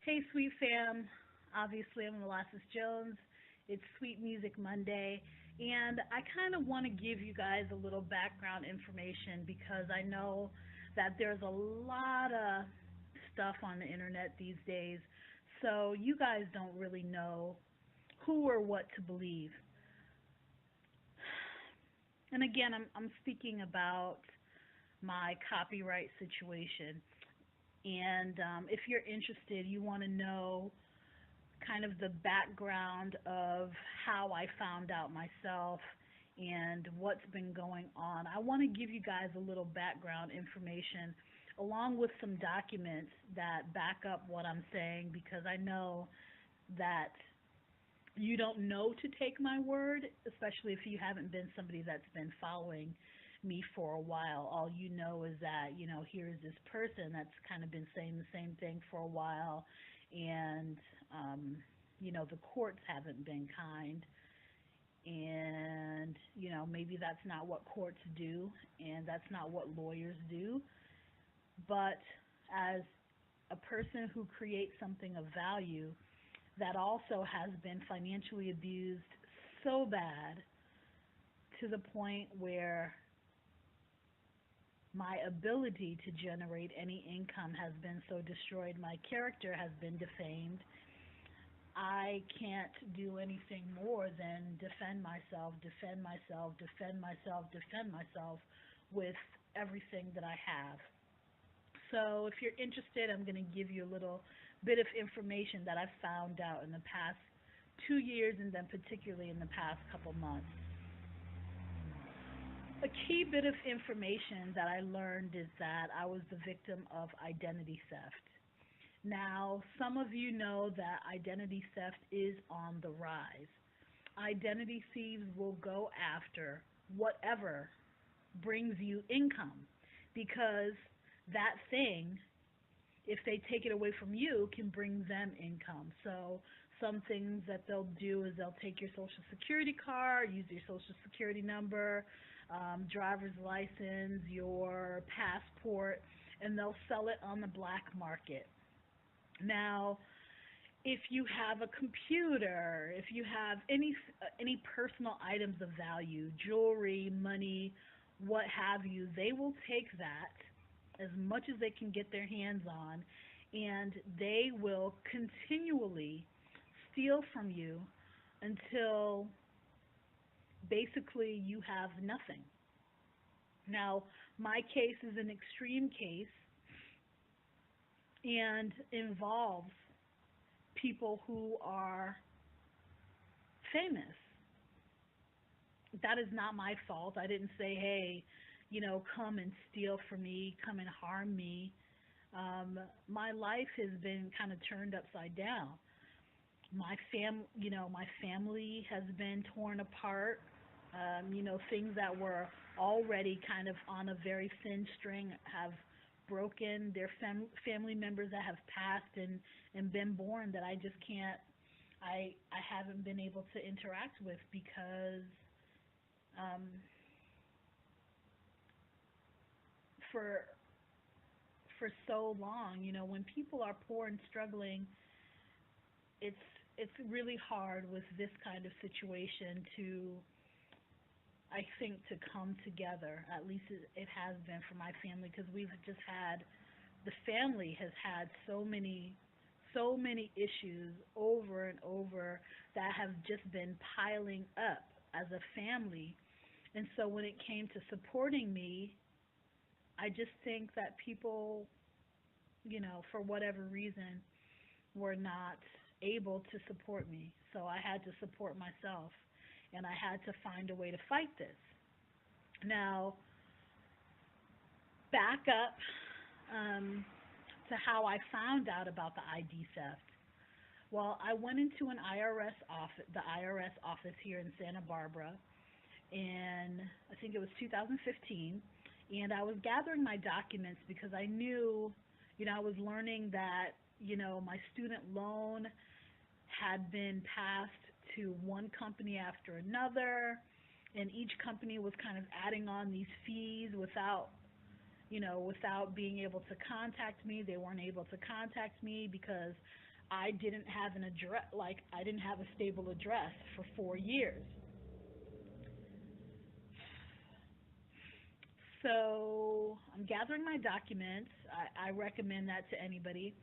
Hey, Sweet Fam. Obviously, I'm Molasses Jones. It's Sweet Music Monday, and I kind of want to give you guys a little background information because I know that there's a lot of stuff on the internet these days, so you guys don't really know who or what to believe. And again, I'm speaking about my copyright situation. And if you're interested, you want to know kind of the background of how I found out myself and what's been going on. I want to give you guys a little background information along with some documents that back up what I'm saying because I know that you don't know to take my word, especially if you haven't been somebody that's been following me for a while. All you know is that, here's this person that's kind of been saying the same thing for a while, and, the courts haven't been kind, and, maybe that's not what courts do, and that's not what lawyers do. But as a person who creates something of value, that also has been financially abused so bad to the point where my ability to generate any income has been so destroyed, my character has been defamed. I can't do anything more than defend myself, defend myself, defend myself, defend myself with everything that I have. So if you're interested, I'm going to give you a little bit of information that I've found out in the past 2 years and then particularly in the past couple months. A key bit of information that I learned is that I was the victim of identity theft. Now, some of you know that identity theft is on the rise. Identity thieves will go after whatever brings you income because that thing, if they take it away from you, can bring them income. So some things that they'll do is they'll take your social security card, use your social security number, driver's license, your passport, and they'll sell it on the black market. Now, if you have a computer, if you have any personal items of value, jewelry, money, what have you, they will take that as much as they can get their hands on, and they will continually steal from you until basically you have nothing. Now, my case is an extreme case and involves people who are famous. That is not my fault. I didn't say, hey, come and steal from me, come and harm me. My life has been kind of turned upside down. My family has been torn apart. Things that were already kind of on a very thin string have broken. There are family members that have passed and been born that I just can't, I haven't been able to interact with because for so long, when people are poor and struggling, it's it's really hard with this kind of situation to, I think, to come together. At least it has been for my family, because we've just had, the family has had so many issues over and over that have just been piling up as a family. And so when it came to supporting me, I just think that people, for whatever reason, were not able to support me. So I had to support myself, and I had to find a way to fight this. Now, back up to how I found out about the ID theft. Well, I went into an IRS office, the IRS office here in Santa Barbara, in, I think it was 2015, and I was gathering my documents because I knew, I was learning that, my student loan had been passed to one company after another, and each company was kind of adding on these fees without being able to contact me. They weren't able to contact me because I didn't have an address, like I didn't have a stable address for 4 years. So I'm gathering my documents. I recommend that to anybody.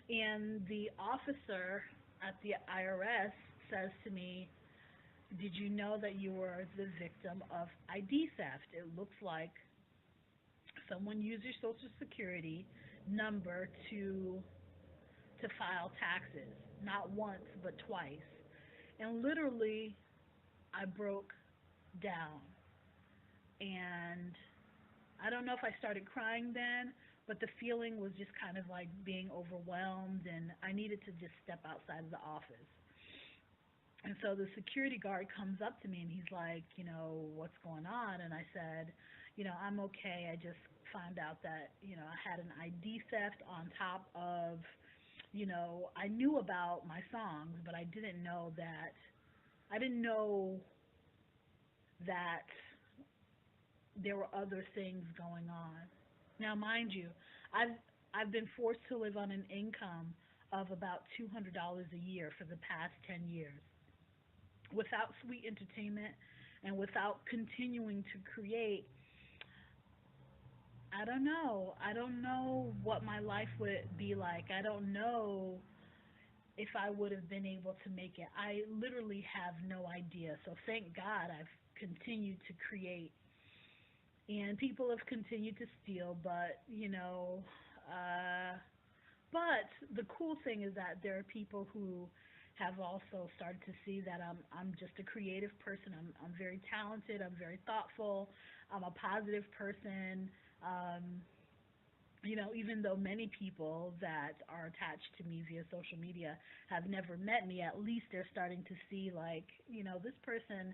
And the officer at the IRS says to me, "Did you know that you were the victim of ID theft? It looks like someone used your social security number to file taxes, not once but twice." And literally, I broke down. And I don't know if I started crying then, but the feeling was just kind of like being overwhelmed, and I needed to just step outside of the office. And so the security guard comes up to me and he's like, "What's going on?" And I said, "I'm okay. I just found out that, I had an ID theft on top of, I knew about my songs, but I didn't know that there were other things going on." Now, mind you, I've I've been forced to live on an income of about $200 a year for the past 10 years without sweet entertainment and without continuing to create. I don't know. I don't know what my life would be like. I don't know if I would have been able to make it. I literally have no idea. So thank God I've continued to create. And people have continued to steal, uh, but the cool thing is that there are people who have also started to see that I'm just a creative person. I'm very talented. I'm very thoughtful. I'm a positive person. Um, Even though many people that are attached to me via social media have never met me, at least they're starting to see, like, this person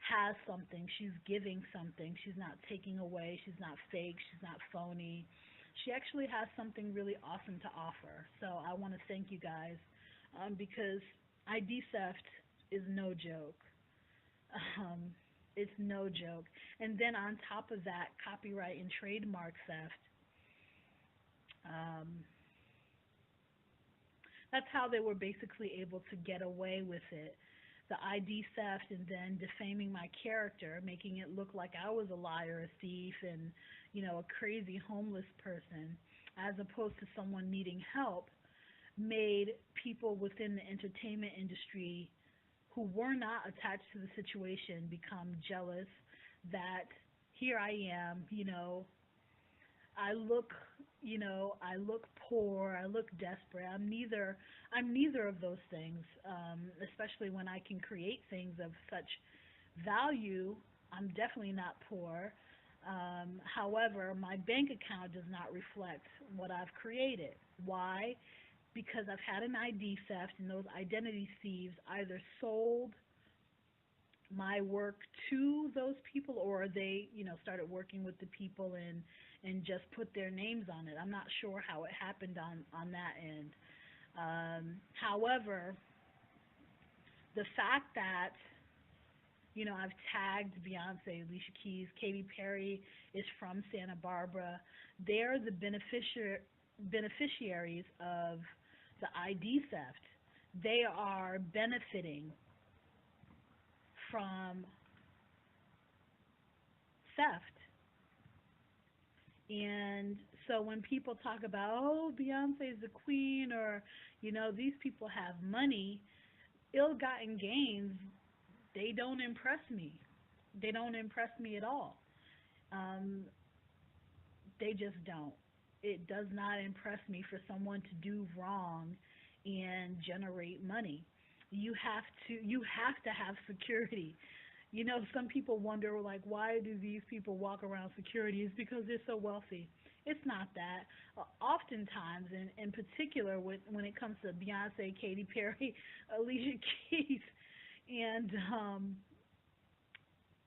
has something. She's giving something. She's not taking away. She's not fake. She's not phony. She actually has something really awesome to offer. So I want to thank you guys, because ID theft is no joke. Um, it's no joke. And then on top of that, copyright and trademark theft. Um, that's how they were basically able to get away with it. The ID theft and then defaming my character, making it look like I was a liar, a thief, and a crazy homeless person, as opposed to someone needing help, made people within the entertainment industry who were not attached to the situation become jealous that here I am, I look, I look poor, I look desperate. I'm neither of those things. Especially when I can create things of such value, I'm definitely not poor. However, my bank account does not reflect what I've created. Why? Because I've had an ID theft, and those identity thieves either sold my work to those people, or they started working with the people and just put their names on it. I'm not sure how it happened on that end. However, the fact that I've tagged Beyonce, Alicia Keys, Katy Perry is from Santa Barbara. They're the beneficiaries of the ID theft. They are benefiting from theft. And so when people talk about, oh, Beyonce's the queen, or, these people have money, ill gotten gains, they don't impress me. They don't impress me at all. Um, they just don't. It does not impress me for someone to do wrong and generate money. You have to have security. Some people wonder, like, why do these people walk around security? It's because they're so wealthy. It's not that. Oftentimes, in particular, when it comes to Beyonce, Katy Perry, Alicia Keys, and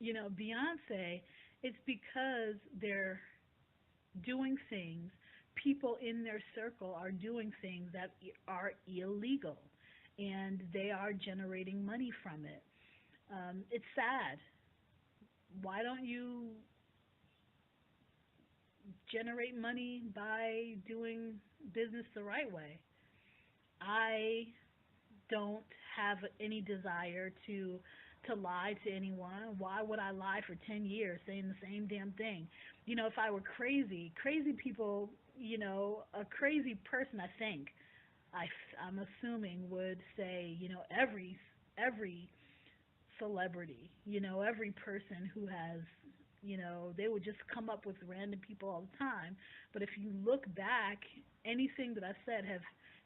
Beyonce, it's because they're doing things. People in their circle are doing things that are illegal, and they are generating money from it. It's sad. Why don't you generate money by doing business the right way? I don't have any desire to lie to anyone. Why would I lie for 10 years saying the same damn thing? If I were crazy, crazy people, a crazy person, I think, I'm assuming would say, every celebrity, every person who has, they would just come up with random people all the time. But if you look back, anything that I've said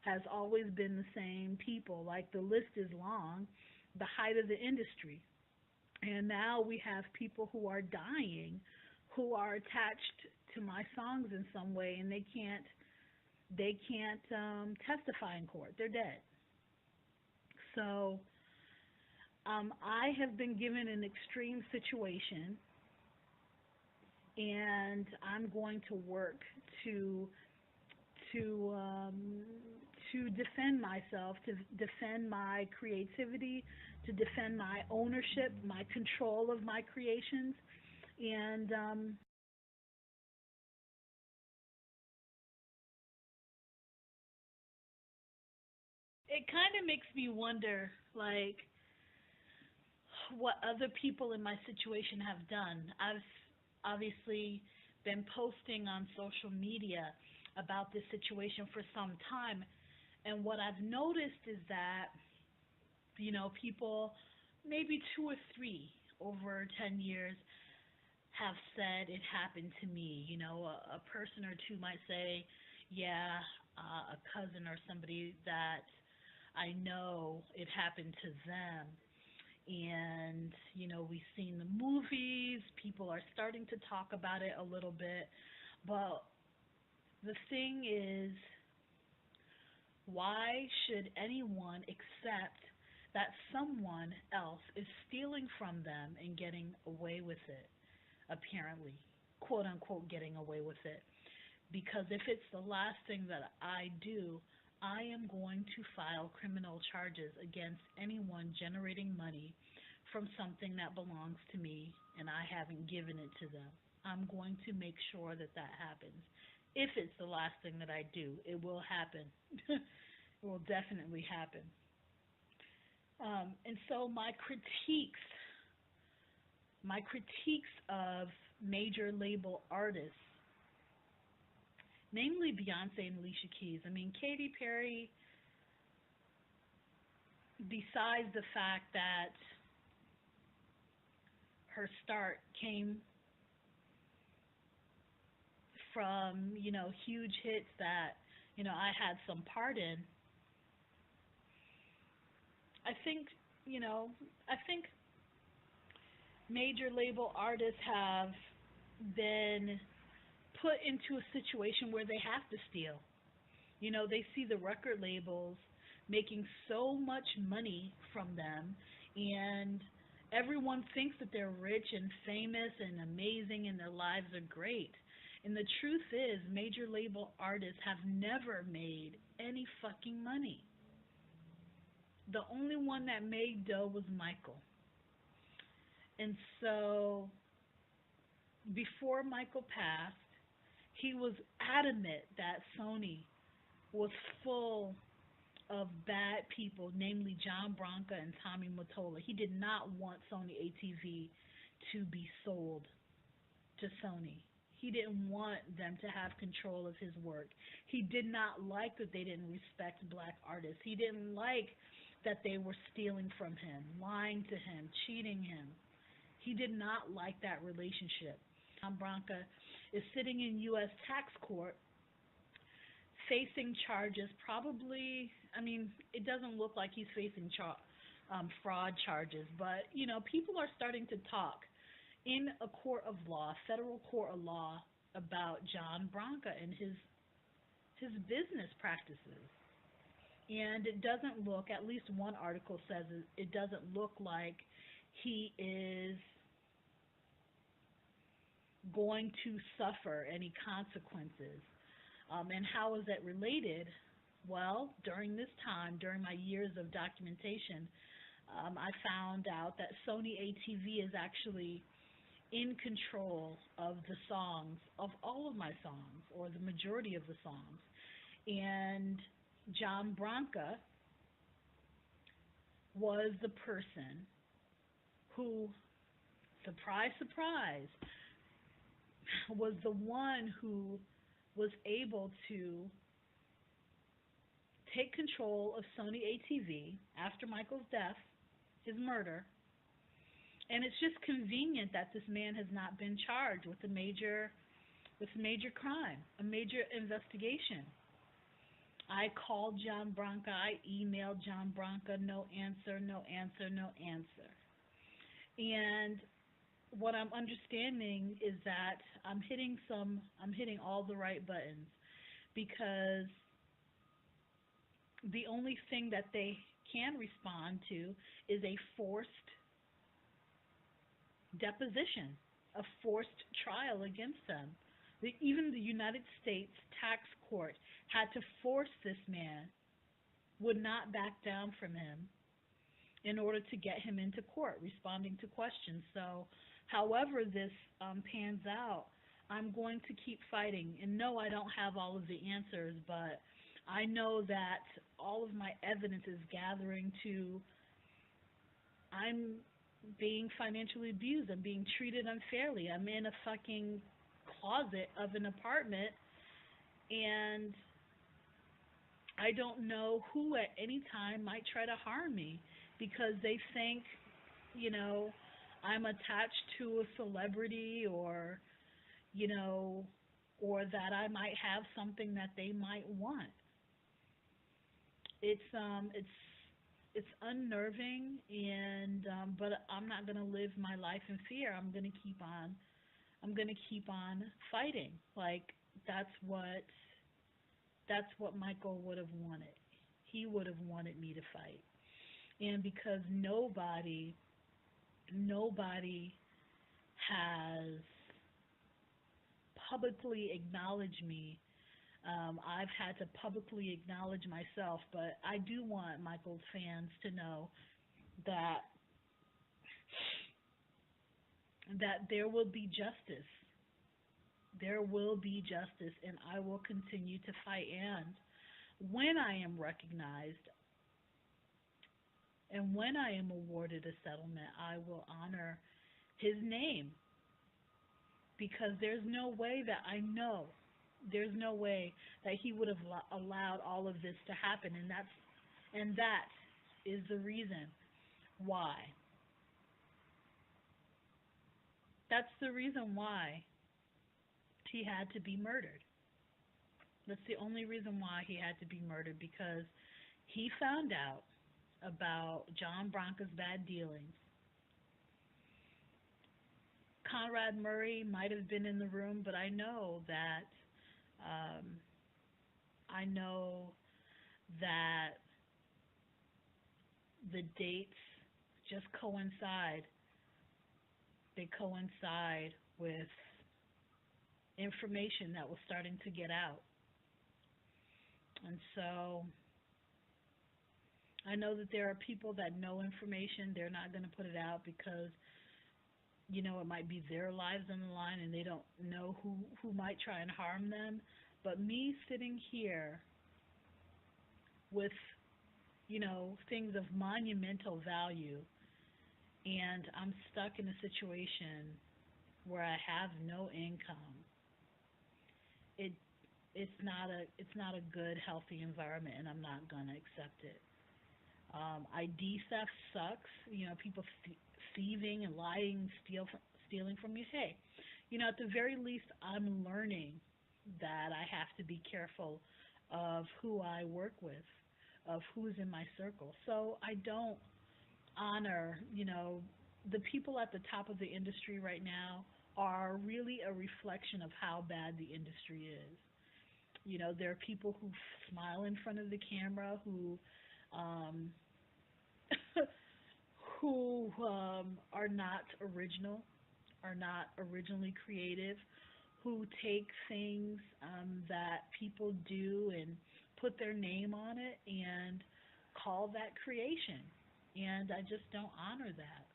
has always been the same people. Like the list is long, the height of the industry. And now we have people who are dying who are attached to my songs in some way, and they can't testify in court. They're dead. So I have been given an extreme situation, and I'm going to work to to um, to defend myself, to defend my creativity, to defend my ownership, my control of my creations, and it kind of makes me wonder, like, what other people in my situation have done. I've obviously been posting on social media about this situation for some time, and what I've noticed is that, people, maybe two or three over 10 years, have said it happened to me. A person or two might say, yeah, a cousin or somebody that I know, it happened to them. And, we've seen the movies, people are starting to talk about it a little bit. But the thing is, why should anyone accept that someone else is stealing from them and getting away with it, apparently, quote unquote, getting away with it? Because if it's the last thing that I do, I am going to file criminal charges against anyone generating money from something that belongs to me and I haven't given it to them. I'm going to make sure that that happens. If it's the last thing that I do, it will happen. It will definitely happen. And so my critiques of major label artists, namely Beyonce and Alicia Keys. I mean, Katy Perry, besides the fact that her start came from, huge hits that, I had some part in, I think, you know, I think major label artists have been put into a situation where they have to steal. They see the record labels making so much money from them, and everyone thinks that they're rich and famous and amazing and their lives are great. And the truth is, major label artists have never made any fucking money. The only one that made dough was Michael. And so, before Michael passed, he was adamant that Sony was full of bad people, namely John Branca and Tommy Mottola. He did not want Sony ATV to be sold to Sony. He didn't want them to have control of his work. He did not like that they didn't respect black artists. He didn't like that they were stealing from him, lying to him, cheating him. He did not like that relationship. John Branca is sitting in U.S. tax court facing charges, probably. I mean, it doesn't look like he's facing fraud charges, but, people are starting to talk in a court of law, federal court of law, about John Branca and his business practices. And it doesn't look, at least one article says it doesn't look like he is going to suffer any consequences. And how is that related? Well, during this time, during my years of documentation, I found out that Sony ATV is actually in control of the songs, of all of my songs, or the majority of the songs. And John Branca was the person who, surprise, surprise, was the one who was able to take control of Sony ATV after Michael's death, his murder. And it's just convenient that this man has not been charged with a major crime, a major investigation. I called John Branca, I emailed John Branca, no answer, no answer, no answer. And what I'm understanding is that I'm hitting all the right buttons because the only thing that they can respond to is a forced deposition, a forced trial against them. Even the United States tax court had to force this man, would not back down from him in order to get him into court, responding to questions. So, however this pans out, I'm going to keep fighting. And no, I don't have all of the answers, but I know that all of my evidence is gathering to I'm being financially abused. I'm being treated unfairly. I'm in a fucking closet of an apartment, and I don't know who at any time might try to harm me because they think, you know, I'm attached to a celebrity or that I might have something that they might want. It's unnerving, and but I'm not gonna live my life in fear. I'm gonna keep on fighting. Like that's what that's what Michael would have wanted. He would have wanted me to fight, and because nobody has publicly acknowledged me. I've had to publicly acknowledge myself, but I do want Michael's fans to know that there will be justice. There will be justice, and I will continue to fight. And when I am recognized and when I am awarded a settlement, I will honor his name because there's no way that he would have allowed all of this to happen, and that is the reason why. That's the reason why he had to be murdered. That's the only reason why he had to be murdered because he found out about John Branca's bad dealings. Conrad Murray might have been in the room, but um, I know that the dates just coincide. They coincide with information that was starting to get out. And so I know that there are people that know information. They're not going to put it out because, it might be their lives on the line and they don't know who might try and harm them. But me sitting here with, things of monumental value, and I'm stuck in a situation where I have no income. It it's not a good, healthy environment, and I'm not gonna accept it. ID theft sucks. People thieving and lying, stealing from you. Hey, at the very least, I'm learning that I have to be careful of who I work with, of who's in my circle. So I don't honor, the people at the top of the industry right now are really a reflection of how bad the industry is. There are people who smile in front of the camera, um, who are not original, are not originally creative, who take things that people do and put their name on it and call that creation. And I just don't honor that.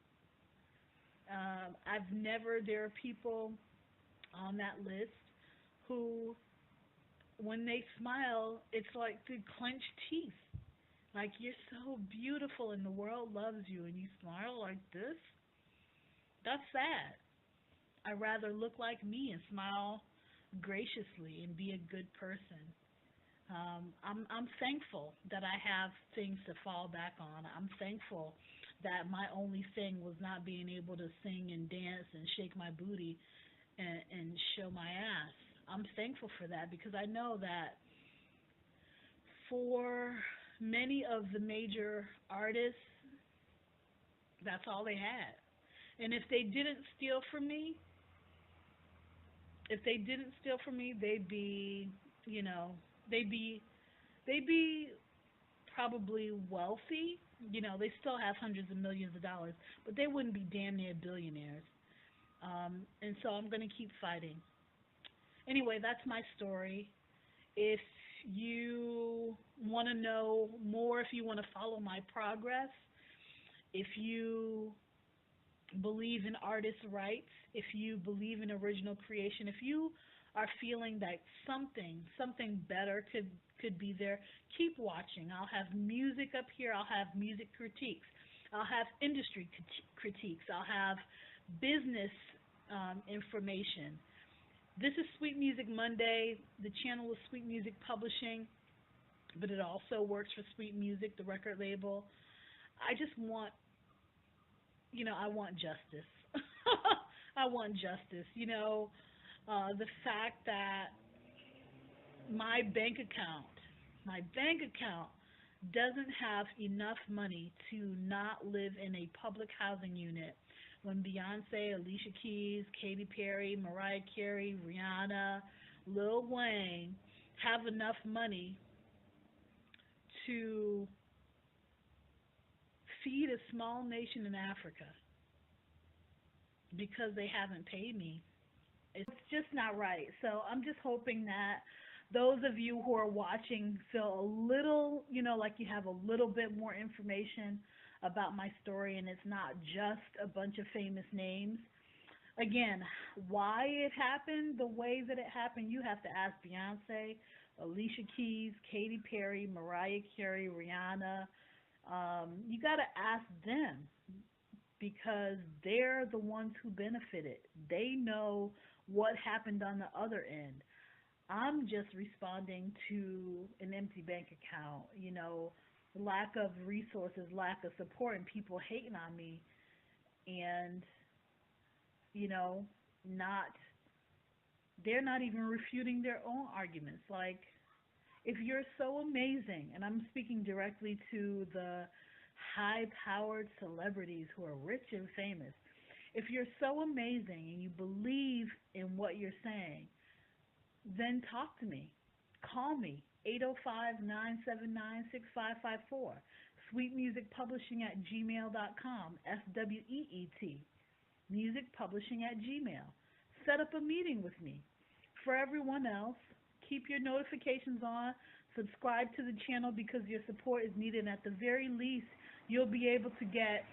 There are people on that list who, when they smile, it's like through clenched teeth. Like, you're so beautiful and the world loves you and you smile like this? That's sad. I'd rather look like me and smile graciously and be a good person. I'm thankful that I have things to fall back on. I'm thankful that my only thing was not being able to sing and dance and shake my booty and show my ass. I'm thankful for that because I know that for many of the major artists, that's all they had. And if they didn't steal from me, if they didn't steal from me, they'd be, you know, they'd be they'd be probably wealthy. You know, they still have hundreds of millions of dollars, but they wouldn't be damn near billionaires. And so I'm going to keep fighting. Anyway, that's my story. If you want to know more, if you want to follow my progress, if you believe in artists' rights, if you believe in original creation, if you are feeling that something better could be there, keep watching. I'll have music up here. I'll have music critiques. I'll have industry critiques. I'll have business information. This is Sweet Music Monday. The channel is Sweet Music Publishing, but it also works for Sweet Music, the record label. I just want, I want justice. I want justice. The fact that my bank account, my bank account doesn't have enough money to not live in a public housing unit when Beyonce, Alicia Keys, Katy Perry, Mariah Carey, Rihanna, Lil Wayne have enough money to feed a small nation in Africa because they haven't paid me. It's just not right. So I'm just hoping that those of you who are watching feel a little, like you have a little bit more information about my story and it's not just a bunch of famous names. Again, why it happened the way that it happened, you have to ask Beyonce, Alicia Keys, Katy Perry, Mariah Carey, Rihanna. You got to ask them because they're the ones who benefited. They know what happened on the other end. I'm just responding to an empty bank account, lack of resources, lack of support, and people hating on me, and not they're not even refuting their own arguments. Like, if you're so amazing, and I'm speaking directly to the high-powered celebrities who are rich and famous, if you're so amazing and you believe in what you're saying, then talk to me. Call me, 805-979-6554. Sweetmusicpublishing at gmail.com, SWEET, musicpublishing at gmail. Set up a meeting with me. For everyone else, keep your notifications on. Subscribe to the channel because your support is needed. And at the very least, you'll be able to get,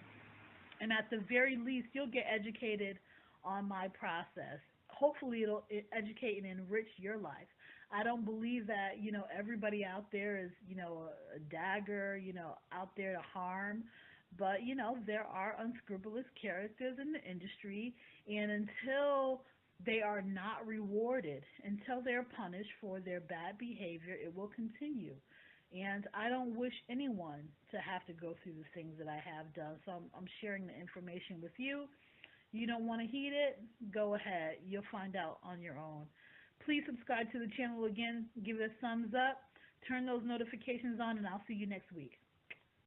and at the very least, you'll get educated on my process. Hopefully, it'll educate and enrich your life. I don't believe that, everybody out there is, a dagger, out there to harm. But, there are unscrupulous characters in the industry. And until they are not rewarded, until they're punished for their bad behavior, it will continue. And I don't wish anyone to have to go through the things that I have done. So I'm sharing the information with you. You don't want to heed it? Go ahead. You'll find out on your own. Please subscribe to the channel again. Give it a thumbs up. Turn those notifications on, and I'll see you next week.